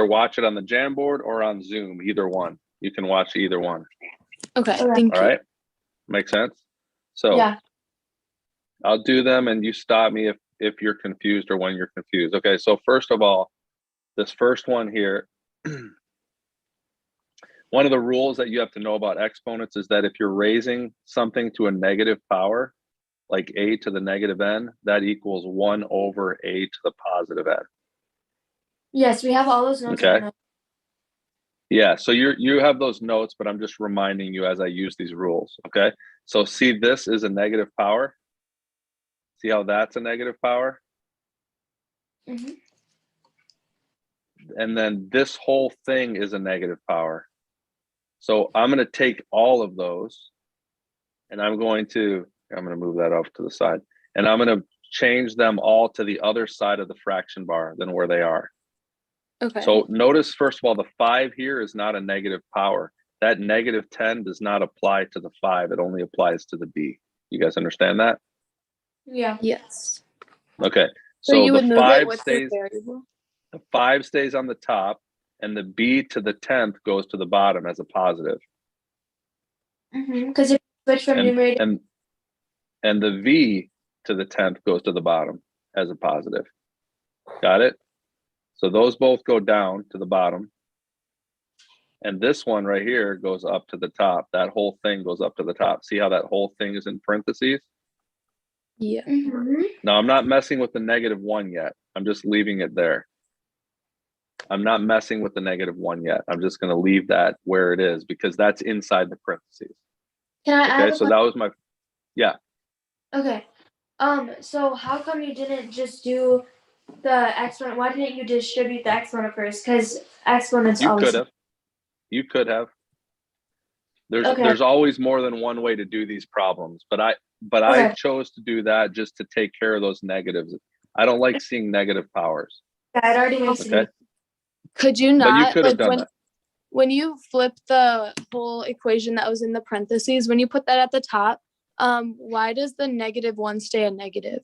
watch it on the Jamboard or on Zoom, either one. You can watch either one. Okay, All thank you. right, make sense? So Yeah. I'll do them and you stop me if you're confused or when you're confused. Okay, so first of all, this first one here, one of the rules that you have to know about exponents is that if you're raising something to a negative power, like a to the negative n, that equals 1 over a to the positive n. Yes, we have all those notes. Okay. Yeah, so you have those notes, but I'm just reminding you as I use these rules. Okay, so see, this is a negative power. See how that's a negative power? Mm-hmm. And then this whole thing is a negative power. So I'm going to take all of those and I'm going to move that off to the side, and I'm going to change them all to the other side of the fraction bar than where they are. Okay. So notice, first of all, the 5 here is not a negative power. That negative 10 does not apply to the 5. It only applies to the b. You guys understand that? Yeah. Yes. Okay. So you would the move it 5 with stays, the variable? the 5 stays on the top, and the b to the 10th goes to the bottom as a positive. Because if you switch from numerator, and the v to the 10th goes to the bottom as a positive. Got it? So those both go down to the bottom. And this one right here goes up to the top. That whole thing goes up to the top. See how that whole thing is in parentheses? Yeah. Now, I'm not messing with the -1 yet. I'm just leaving it there. I'm not messing with the -1 yet. I'm just going to leave that where it is because that's inside the parentheses. can I add? Okay, so that was my, yeah. Okay. So how come you didn't just do the exponent? Why didn't you distribute the exponent first? Because exponents You always. could have. You could have. Okay. There's always more than one way to do these problems, but I chose to do that just to take care of those negatives. I don't like seeing negative powers. Yeah, it already makes Okay. it. Could you But you not, could have like, done that. when you flip the whole equation that was in the parentheses, when you put that at the top, why does the -1 stay a negative?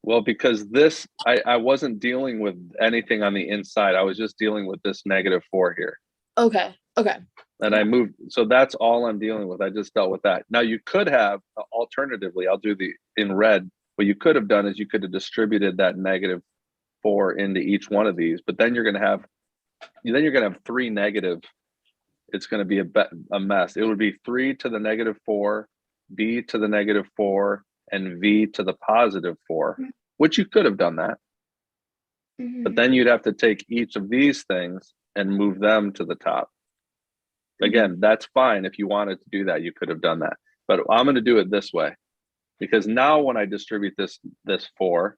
Well, because this, I wasn't dealing with anything on the inside. I was just dealing with this -4 here. Okay. Okay. And I moved, so that's all I'm dealing with. I just dealt with that. Now you could have, alternatively, I'll do the in red. What you could have done is you could have distributed that -4 into each one of these, but then you're going to have 3 negative. It's going to be a mess. It would be 3 to the -4, b to the -4, and v to the +4, which you could have done that. But then you'd have to take each of these things and move them to the top. Again, that's fine. If you wanted to do that, you could have done that. But I'm going to do it this way, because now when I distribute this 4,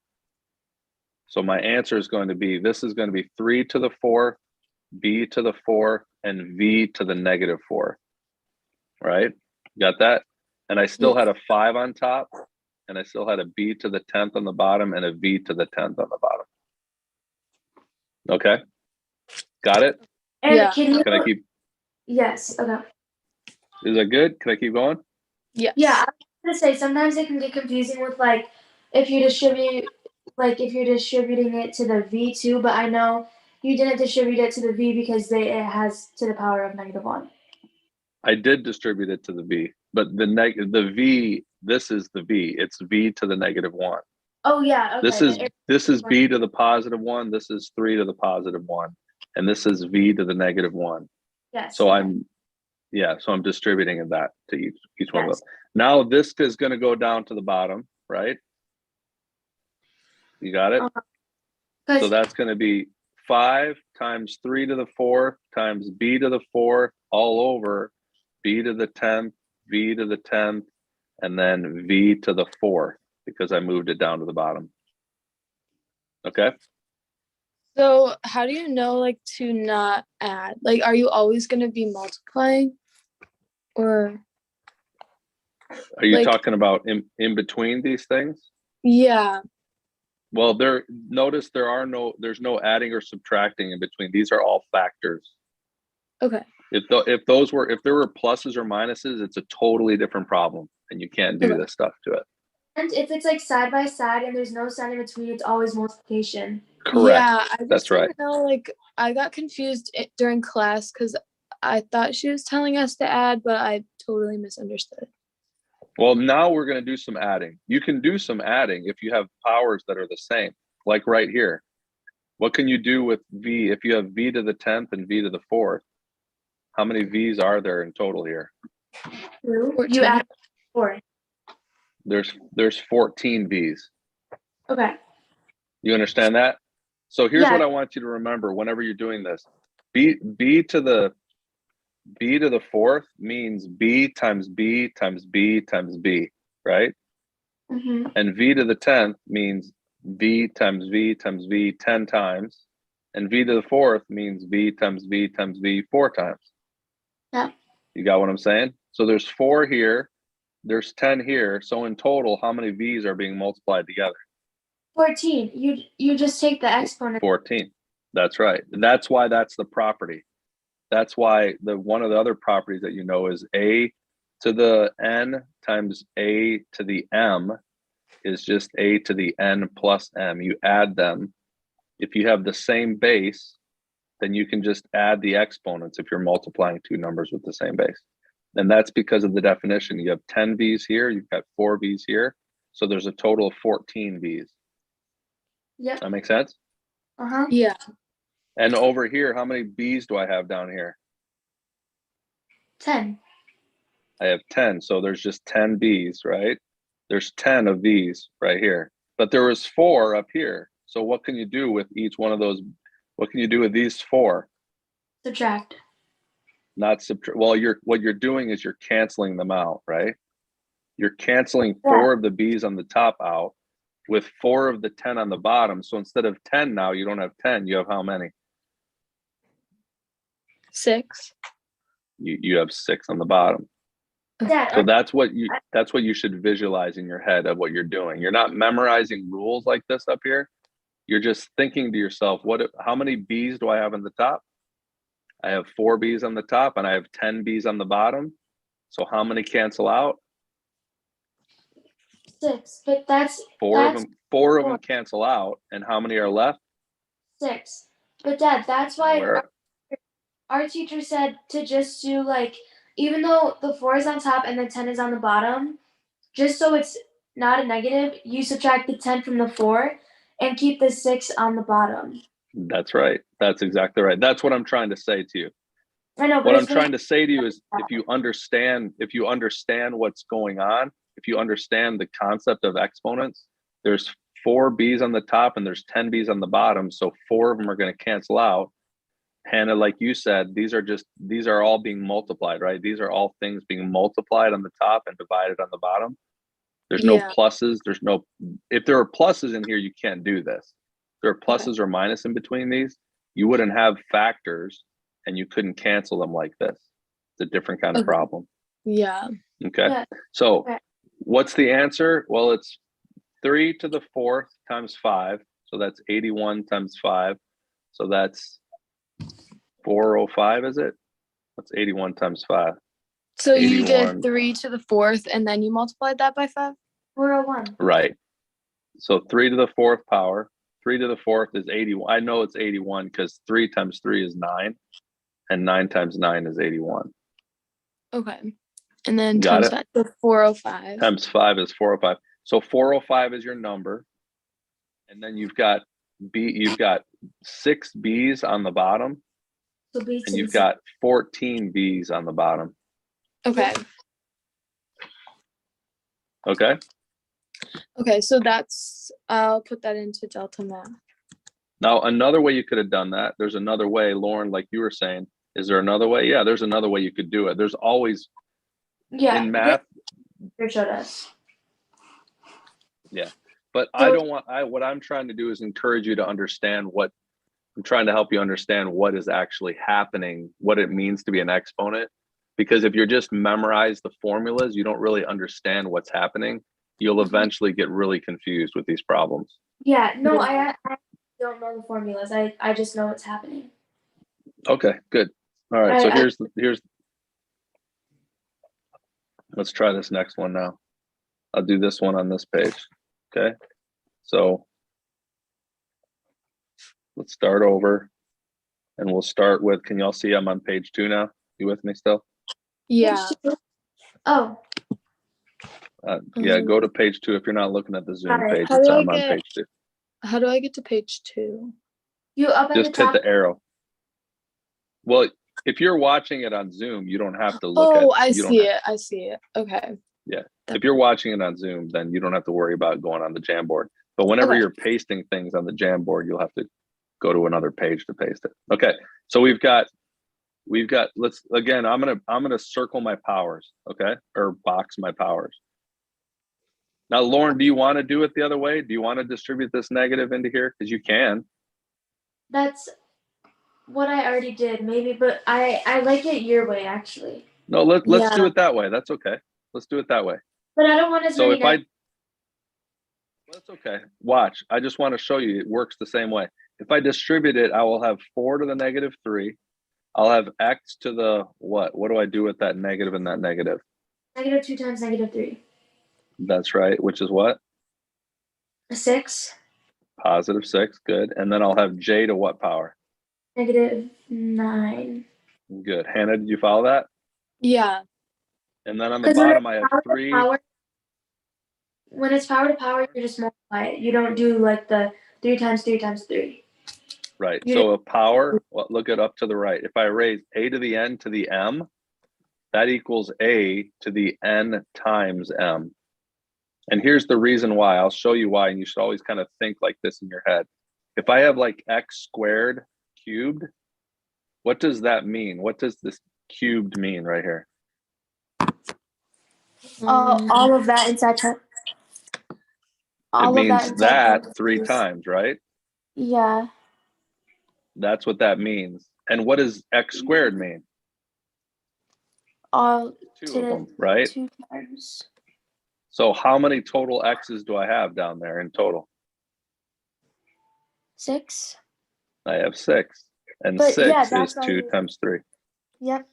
so my answer is going to be, this is going to be 3 to the 4th, b to the 4th, and v to the -4. Right? Got that? And I still had a 5 on top, and I still had a b to the 10th on the bottom and a v to the 10th on the bottom. Okay? Got it? And Yeah. can I keep? Yes. Okay. Is that good? Can I keep going? Yes. Yeah, I was gonna say sometimes it can get confusing with if you distribute if you're distributing it to the v too, but I know you didn't distribute it to the v because it has to the power of -1. I did distribute it to the v, but the v, this is the v. It's v to the -1. Oh yeah. Okay. This is b to the +1. This is 3 to the +1, and this is v to the -1. Yes. So okay. I'm distributing that to each one of them. Now this is going to go down to the bottom, right? You got it? So that's going to be 5 times 3 to the 4th times b to the 4th all over b to the 10th, v to the 10th, and then v to the 4th, because I moved it down to the bottom. Okay? So how do you know to not add? Are you always going to be multiplying? Or are you talking about in between these things? Yeah. Well, notice there's no adding or subtracting in between. These are all factors. Okay. If there were pluses or minuses, it's a totally different problem, and you can't do this stuff to it. And if it's side by side and there's no sign in between, it's always multiplication. Correct. Yeah, I just That's right. didn't know, like, I got confused during class because I thought she was telling us to add, but I totally misunderstood. Well, now we're going to do some adding. You can do some adding if you have powers that are the same, like right here. What can you do with v if you have v to the 10th and v to the 4th? How many v's are there in total here? 2. You 14. add 4. There's 14 v's. Okay. You understand that? So here's Yeah. what I want you to remember whenever you're doing this. b to the 4th means b times b times b times b, right? Mm-hmm. And v to the 10th means v times v times v 10 times. And v to the 4th means v times v times v 4 times. Yeah. You got what I'm saying? So there's 4 here, there's 10 here. So in total, how many v's are being multiplied together? 14. You just take the exponent. 14. That's right. And that's why that's the property. That's why one of the other properties that you know is a to the n times a to the m is just a to the n plus m. You add them. If you have the same base, then you can just add the exponents if you're multiplying two numbers with the same base. And that's because of the definition. You have 10 v's here, you've got 4 v's here. So there's a total of 14 v's. Yep. That make sense? Uh-huh. Yeah. And over here, how many b's do I have down here? 10. I have 10. So there's just 10 b's, right? There's 10 of these right here. But there was 4 up here. So what can you do with each one of those? What can you do with these 4? Subtract. Not subtract. Well, what you're doing is you're canceling them out, right? You're canceling 4 of the b's on the top out with 4 of the 10 on the bottom. So instead of 10 now, you don't have 10. You have how many? 6. You have 6 on the bottom. Dad, So that's what you should visualize in your head of what you're doing. You're not memorizing rules like this up here. You're just thinking to yourself, how many b's do I have on the top? I have 4 b's on the top and I have 10 b's on the bottom. So how many cancel out? 6. But that's 4 of them. 4 of them cancel out, and how many are left? 6. But Dad, that's why Where? our teacher said to just do like, even though the 4 is on top and the 10 is on the bottom, just so it's not a negative, you subtract the 10 from the 4 and keep the 6 on the bottom. That's right. That's exactly right. That's what I'm trying to say to you. I know, but What I'm it's really trying to say to you is if you understand what's going on, if you understand the concept of exponents, there's 4 b's on the top and there's 10 b's on the bottom. So 4 of them are going to cancel out. Hannah, like you said, these are all being multiplied, right? These are all things being multiplied on the top and divided on the bottom. There's no Yeah. pluses. If there are pluses in here, you can't do this. If there are pluses or minus in between these, you wouldn't have factors and you couldn't cancel them like this. It's a different kind of problem. Yeah. Okay. Yeah. So Okay. what's the answer? Well, it's 3 to the 4th times 5. So that's 81 times 5. So that's 405, is it? That's 81 times 5. So you 81. did 3 to the 4th and then you multiplied that by 5? 401. Right. So 3 to the 4th power. 3 to the 4th is 81. I know it's 81 because 3 times 3 is 9. And 9 times 9 is 81. Okay. And then Got times it? 5, so 405. Times 5 is 405. So 405 is your number. And then you've got 6 B's on the bottom. So B And you've got 14 B's on the bottom. Okay. Okay? Okay, so I'll put that into Delta math. Now, another way you could have done that, there's another way, Lauren, like you were saying. Is there another way? Yeah, there's another way you could do it. There's always, in math. They showed us. Yeah. But what I'm trying to do is encourage you to understand I'm trying to help you understand what is actually happening, what it means to be an exponent. Because if you're just memorize the formulas, you don't really understand what's happening. You'll eventually get really confused with these problems. Yeah, no, I don't know the formulas. I just know what's happening. Okay, good. All right, so here's let's try this next one now. I'll do this one on this page. Okay. So let's start over. And we'll start with, can y'all see I'm on page 2 now? You with me still? Yeah. Oh, Yeah, go to page 2. If you're not looking at the Zoom Got it. page, How it's do I I'm on get- page 2. How do I get to page 2? you up at Just the hit top. the arrow. Well, if you're watching it on Zoom, you don't have to look at Oh, I you don't see have- it. I see it. Okay. If you're watching it on Zoom, then you don't have to worry about going on the Jamboard. But whenever Okay. you're pasting things on the Jamboard, you'll have to go to another page to paste it. Okay. So we've got let's again, I'm gonna circle my powers, okay? Or box my powers. Now, Lauren, do you want to do it the other way? Do you want to distribute this negative into here? Because you can. That's what I already did, maybe, but I like it your way actually. No, let's do Yeah. it that way. That's okay. Let's do it that way. But I don't want as So many. if that's okay. Watch. I just want to show you it works the same way. If I distribute it, I will have 4 to the negative 3. I'll have x to the what? What do I do with that negative and that negative? -2 times -3. That's right. Which is what? 6. Positive 6. Good. And then I'll have j to what power? -9. Good. Hannah, did you follow that? Yeah. And then on the 'Cause when bottom, it's I have power to 3. power- When it's power to power, you just multiply it. You don't do like the 3 times 3 times 3. Right. You So a power, well, look it up to the right. If I raise a to the n to the m, that equals a to the n times m. And here's the reason why. I'll show you why. And you should always kind of think like this in your head. If I have like x squared cubed, what does that mean? What does this cubed mean right here? All of that inside. It means that 3 times, right? Yeah. That's what that means. And what does x squared mean? All 2 of them, right? 2 times. So how many total x's do I have down there in total? 6. I have 6. And But, 6 yeah, is that's why 2 you- times 3. Yep.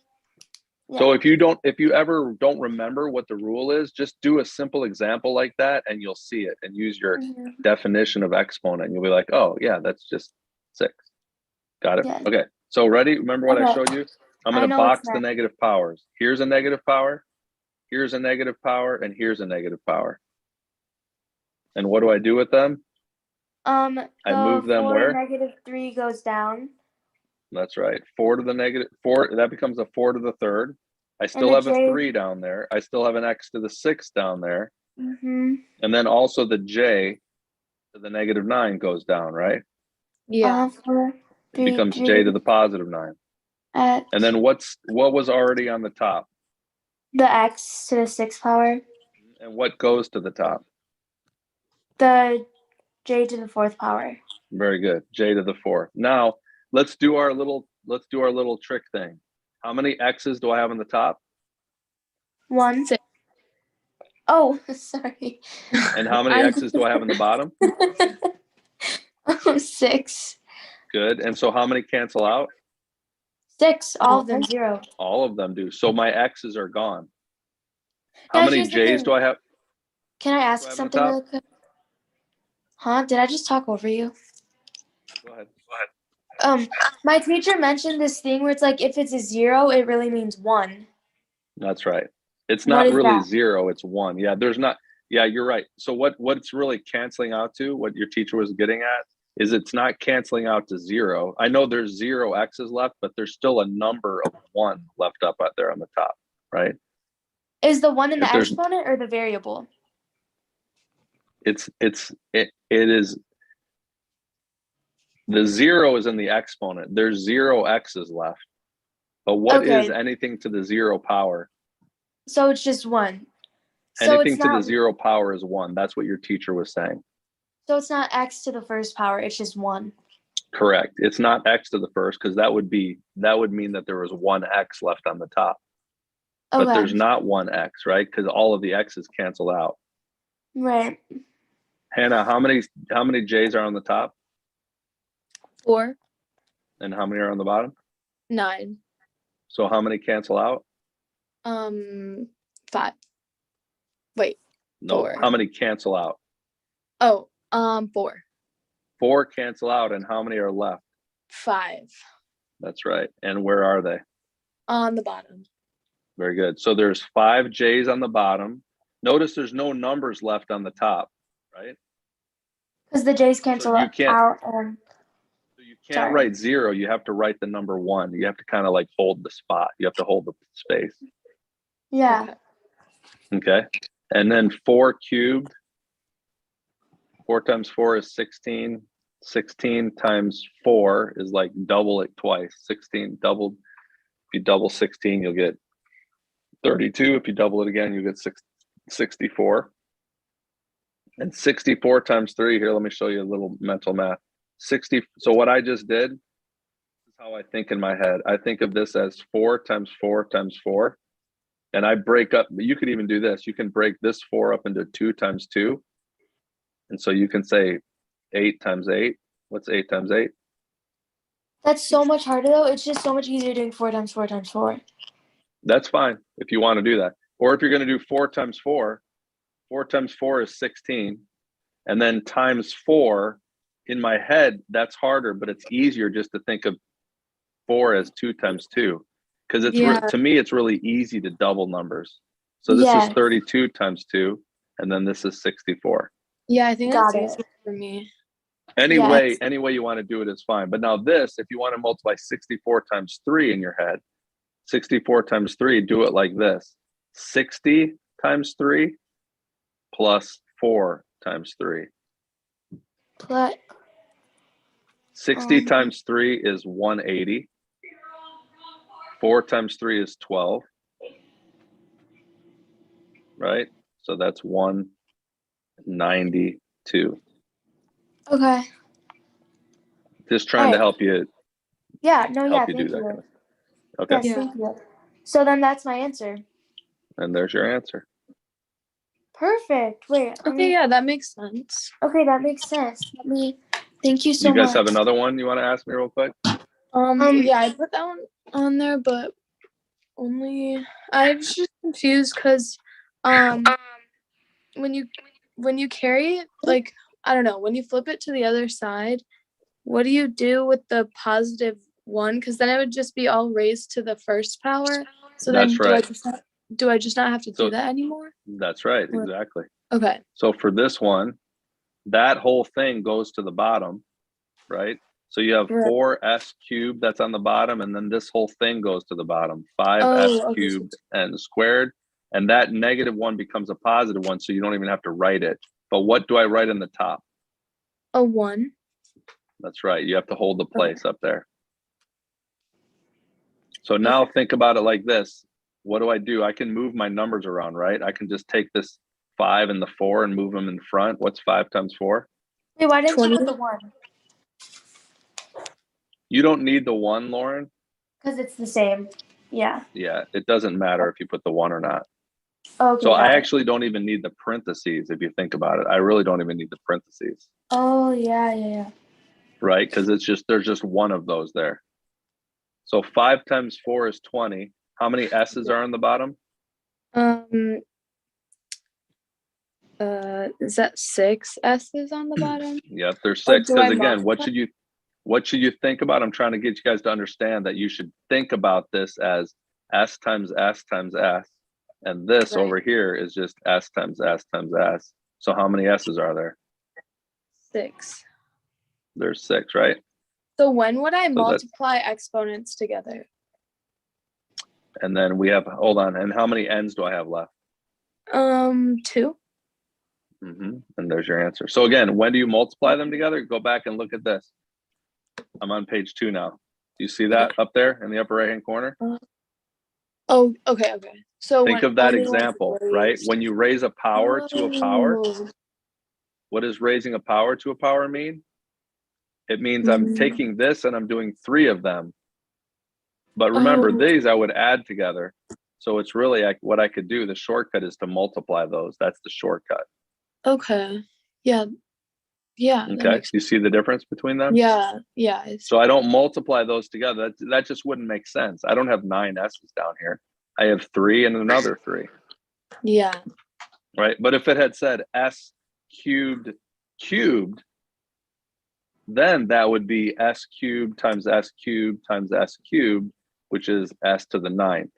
So if you ever don't remember what the rule is, just do a simple example like that and you'll see it and use your Mhm. definition of exponent. You'll be like, oh yeah, that's just 6. Got it? Yeah. Okay. So ready? Remember what I Okay. showed you? I'm I going to know what's box the next. negative powers. Here's a negative power. Here's a negative power. And here's a negative power. And what do I do with them? I move them 4 where? -3 goes down. That's right. 4 to the negative 4. That becomes a 4 to the third. I still the have a j- 3 down there. I still have an x to the 6 down there. Mm-hmm. And then also the j to the negative 9 goes down, right? Yeah. 4, It 3, becomes j to the positive 9. X. And then what was already on the top? The x to the 6th power. And what goes to the top? The j to the 4th power. Very good. J to the 4th. Now, let's do our little trick thing. How many x's do I have on the top? 1. 6. Oh, sorry. And how many x's do I have on the bottom? 6. Good. And so how many cancel out? 6. All of them 0. All of them do. So my x's are gone. How Guys, many here's the j's thing. do I have? Can I ask Do I have on something top? really quick? Huh? Did I just talk over you? Go ahead. My teacher mentioned this thing where it's like if it's a 0, it really means 1. That's right. It's What not is really that? 0, it's 1. Yeah, there's not. Yeah, you're right. So what it's really canceling out to, what your teacher was getting at, is it's not canceling out to 0. I know there's 0 x's left, but there's still a number of 1 left up out there on the top, right? Is the 1 in If the there's- exponent or the variable? it is the 0 is in the exponent. There's 0 x's left. But what is Okay. anything to the 0 power? So it's just 1. So Anything it's to not. the 0 power is 1. That's what your teacher was saying. So it's not x to the 1st power. It's just 1. Correct. It's not x to the 1st because that would mean that there was 1 x left on the top. Okay. But there's not 1 x, right? Because all of the x's cancel out. Right. Hannah, how many j's are on the top 4. and how many are on the bottom? 9. So how many cancel out? 5. Wait. No. 4. How many cancel out? Oh, 4. 4 cancel out, and how many are left? 5 That's right. And where are they? on the bottom. Very good. So there's 5 J's on the bottom. Notice there's no numbers left on the top, right? Because the J's cancel you can't- out. So you can't Sorry. write 0. You have to write the number 1. You have to kind of like hold the spot. You have to hold the space. Yeah. Okay. Okay. And then 4 cubed. 4 times 4 is 16. 16 times 4 is like double it twice. 16 doubled. If you double 16, you'll get 32. If you double it again, you get 64. And 64 times 3, here, let me show you a little mental math. 60. So what I just did is how I think in my head. I think of this as 4 times 4 times 4. And I break up, you could even do this. You can break this 4 up into 2 times 2. And so you can say 8 times 8. What's 8 times 8? That's so much harder though. It's just so much easier doing 4 times 4 times 4. That's fine if you want to do that. Or if you're going to do 4 times 4, 4 times 4 is 16. And then times 4, in my head, that's harder, but it's easier just to think of 4 as 2 times 2. Because it's Yeah. to me, it's really easy to double numbers. So this Yes. is 32 times 2, and then this is 64. Yeah, I think Got that's it. easy for me. Any Yes. way you want to do it is fine. But now this, if you want to multiply 64 times 3 in your head, 64 times 3, do it like this. 60 times 3 plus 4 times 3. But 60 times 3 is 180. 4 times 3 is 12. Right? So that's 192. okay. Just trying to Alright. help you Yeah. No. Yeah. do Thank that you. kind of stuff. Okay. Yes. Yeah. Thank you. So then that's my answer. And there's your answer. Perfect. Wait. Okay, yeah, that makes sense. Okay, that makes sense. Thank you so You guys much. have another one you want to ask me real quick? Yeah, I put that one on there, but only I was just confused because when you carry it, like, I don't know, when you flip it to the other side, what do you do with the positive 1? Because then it would just be all raised to the first power. So That's then right. do I just not have to So- do that anymore? That's right. Or- Exactly. Okay. So for this one, that whole thing goes to the bottom, right? So you have Right. 4s cubed that's on the bottom, and then this whole thing goes to the bottom. 5s Oh, okay. cubed n squared, and that negative 1 becomes a positive 1, so you don't even have to write it. But what do I write in the top? A 1. That's right. You have to hold the place up there. So now think about it like this. What do? I can move my numbers around, right? I can just take this 5 and the 4 and move them in front. What's 5 times 4? Wait, why didn't you 20? put the 1? You don't need the 1, Lauren. Because it's the same. Yeah. Yeah, it doesn't matter if you put the 1 or not. Okay. So I got it. actually don't even need the parentheses if you think about it. I really don't even need the parentheses, Oh yeah. right? Because there's just one of those there. So 5 times 4 is 20. How many s's are on the bottom? Is that 6 S's on the bottom? Yep, there's Or 6. do I Because again, multiply? what should you think about? I'm trying to get you guys to understand that you should think about this as s times s times s. And this Right. over here is just s times s times s. So how many s's are there? 6. There's 6, right? So when would I that's- multiply exponents together? And then we have, hold on, and how many n's do I have left? 2. And there's your answer. So again, when do you multiply them together? Go back and look at this. I'm on page 2 now. Do you see that up there in the upper right hand corner? Oh, okay. So Think when of that only one's example, right? raised. When you raise a power to a power, Oh. what does raising a power to a power mean? It means I'm taking this and I'm doing 3 of them. But remember, Oh. these I would add together. So it's really like what I could do. The shortcut is to multiply those. That's the shortcut. Okay. Yeah. That Okay. makes- You see the difference between them? Yeah. So I don't multiply those together. That just wouldn't make sense. I don't have 9 s's down here. I have 3 and another 3, Yeah. right? But if it had said s cubed, then that would be s cubed times s cubed times s cubed, which is s to the 9th.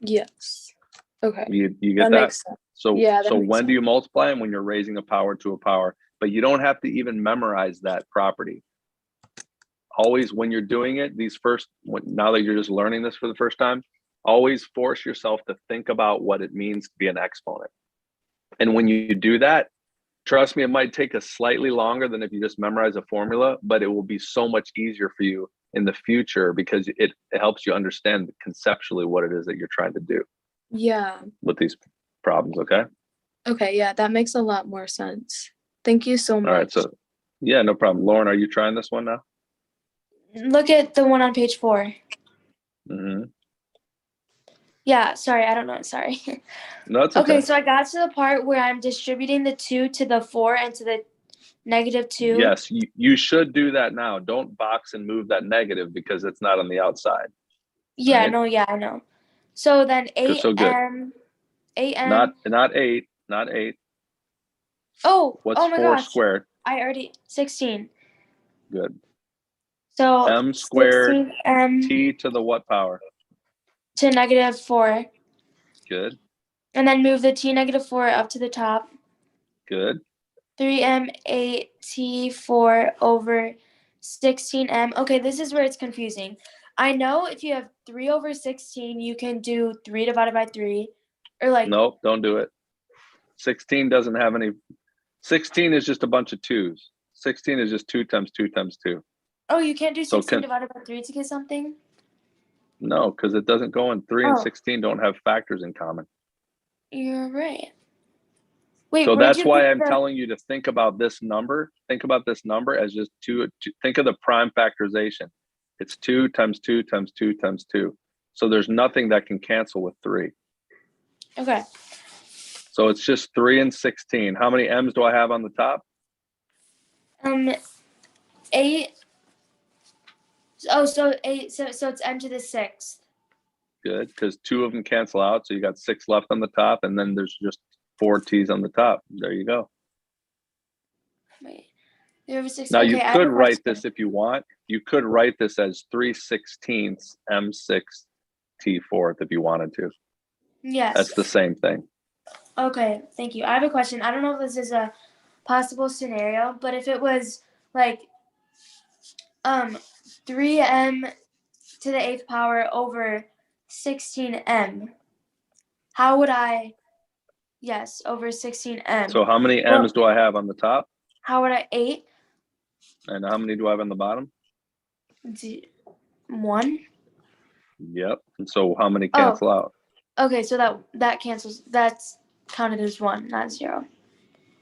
Yes. Okay. You get That that? makes sense. So Yeah, that so makes when do sense. you multiply them? When you're raising a power to a power, but you don't have to even memorize that property. Always when you're doing it, now that you're just learning this for the first time, always force yourself to think about what it means to be an exponent. And when you do that, trust me, it might take us slightly longer than if you just memorize a formula, but it will be so much easier for you in the future because it helps you understand conceptually what it is that you're trying to do Yeah. with these problems, okay? Okay, yeah, that makes a lot more sense. Thank you so much. All right, so yeah, no problem. Lauren, are you trying this one now? Look at the one on page 4. Mm-hmm. Yeah, sorry, I don't know. Sorry. No, it's okay. Okay, so I got to the part where I'm distributing the 2 to the 4 and to the -2. Yes, you should do that now. Don't box and move that negative because it's not on the outside. Yeah, right? no, yeah, I know. So then So good. 8m. Not 8. Oh What's my 4 gosh. squared? I already 16. Good. So M squared 16m t to the what power? to -4. Good. And then move the t -4 up to the top. Good. 3m 8t4 over 16m. Okay, this is where it's confusing. I know if you have 3 over 16, you can do 3 divided by 3. Or like, Nope, don't do it. 16 doesn't have any. 16 is just a bunch of 2s. 16 is just 2 times 2 times 2. oh, you can't do So 16 divided by 3 to get something? No, because it doesn't go in 3 and Oh. 16 don't have factors in common. You're right. Wait, So where'd that's you why get I'm the- telling you to think about this number. Think about this number as just think of the prime factorization. It's 2 times 2 times 2 times 2. So there's nothing that can cancel with 3. Okay. So it's just 3 and 16. How many m's do I have on the top? 8. Oh, so 8. So it's m to the 6th. Good, because 2 of them cancel out. So you got 6 left on the top, and then there's just 4 t's on the top. There you go. Wait. 3 over 6. Now Okay, you I have could a write question. this if you want. You could write this as 3/16 m6 t4 if you wanted to. Yes. That's the same thing. Okay, thank you. I have a question. I don't know if this is a possible scenario, but if it was like 3m to the 8th power over 16m, how would I over 16m. So how many m's do I have on the top? How would I 8? And how many do I have on the bottom? 1. Yep. And so how many cancel out? Okay, so that cancels. That's counted as 1, not 0.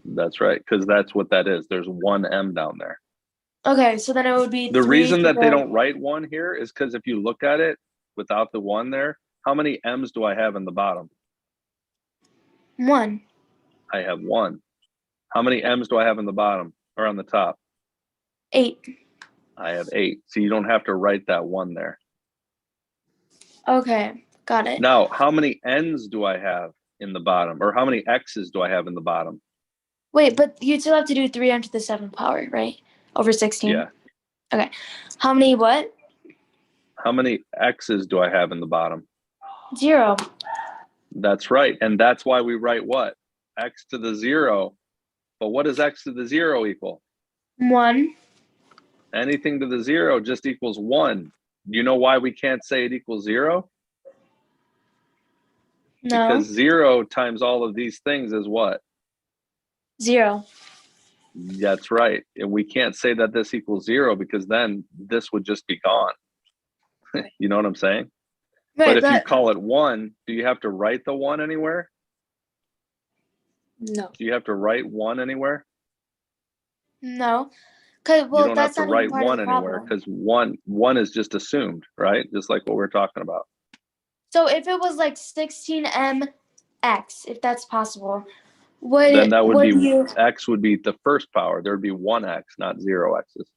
That's right, because that's what that is. There's 1 m down there. Okay, so then it would be The 3 reason to that they the- don't write 1 here is because if you look at it without the 1 there, how many m's do I have in the bottom? 1. I have 1. How many m's do I have in the bottom or on the top? 8. I have 8. So you don't have to write that 1 there. Okay, got it. Now, how many n's do I have in the bottom, or how many x's do I have in the bottom? Wait, but you still have to do 3m to the 7th power, right? Over 16. Yeah. Okay. How many what? How many x's do I have in the bottom? 0. That's right. And that's why we write what? X to the 0. But what does x to the 0 equal? 1. Anything to the 0 just equals 1. Do you know why we can't say it equals 0? No. Because 0 times all of these things is what? 0. That's right. And we can't say that this equals 0 because then this would just be gone. You know what I'm saying? Right, But if you call it 1, do you have to write the 1 anywhere? No. Do you have to write 1 anywhere? no. Cause You well, don't have that's to not even write part of 1 the anywhere problem. because 1 is just assumed, right? Just like what we're talking about. So if it was like 16m x, if that's possible, Then that would be you? x would be the first power. There would be 1x, not 0 x's.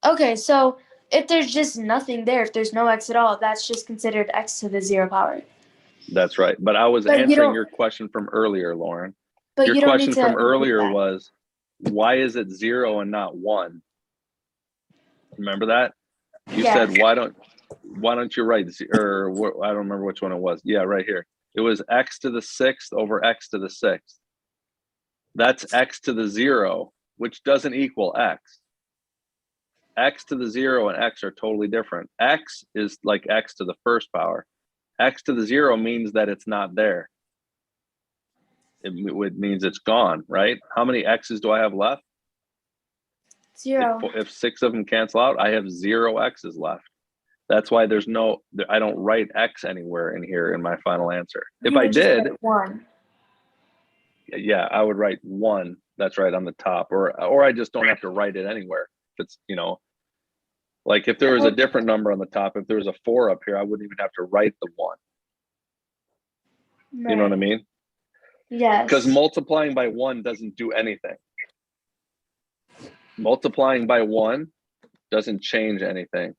Okay, so if there's just nothing there, if there's no x at all, that's just considered x to the 0 power. That's right. But I was But you answering don't- your question from earlier, Lauren. But Your you don't need question to from include earlier that. was, why is it 0 and not 1? Remember that? You Yeah. said, why don't you write, or I don't remember which one it was. Yeah, right here. It was x to the 6th over x to the 6th. That's x to the 0, which doesn't equal x. X to the 0 and x are totally different. X is like x to the first power. X to the 0 means that it's not there. It means it's gone, right? How many x's do I have left? 0. If 6 of them cancel out, I have 0 x's left. That's why I don't write x anywhere in here in my final answer. If I did, 1. yeah, I would write 1. That's right on the top, or I just don't have to write it anywhere. If it's, like if there was a different number on the top, if there was a 4 up here, I wouldn't even have to write the 1. You know what I mean? Yes. Because multiplying by 1 doesn't do anything. Multiplying by 1 doesn't change anything.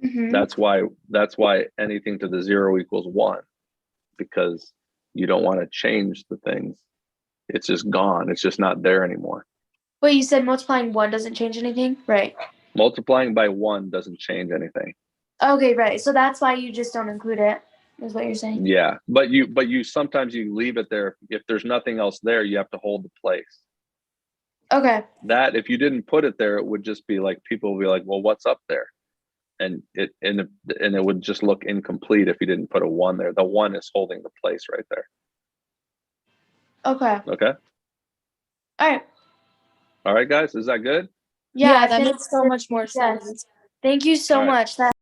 Mhm. That's why anything to the 0 equals 1, because you don't want to change the things. It's just gone. It's just not there anymore. Wait, you said multiplying 1 doesn't change anything? Right. Multiplying by 1 doesn't change anything. Okay, right. So that's why you just don't include it, is what you're saying. Yeah, but you sometimes you leave it there. If there's nothing else there, you have to hold the place. Okay. That if you didn't put it there, it would just be like, people will be like, well, what's up there? And it would just look incomplete if you didn't put a 1 there. The 1 is holding the place right there. Okay. Okay. All right. All right, guys, is that good? Yeah, that I makes so much more yes. sense. Thank you so All right. much. That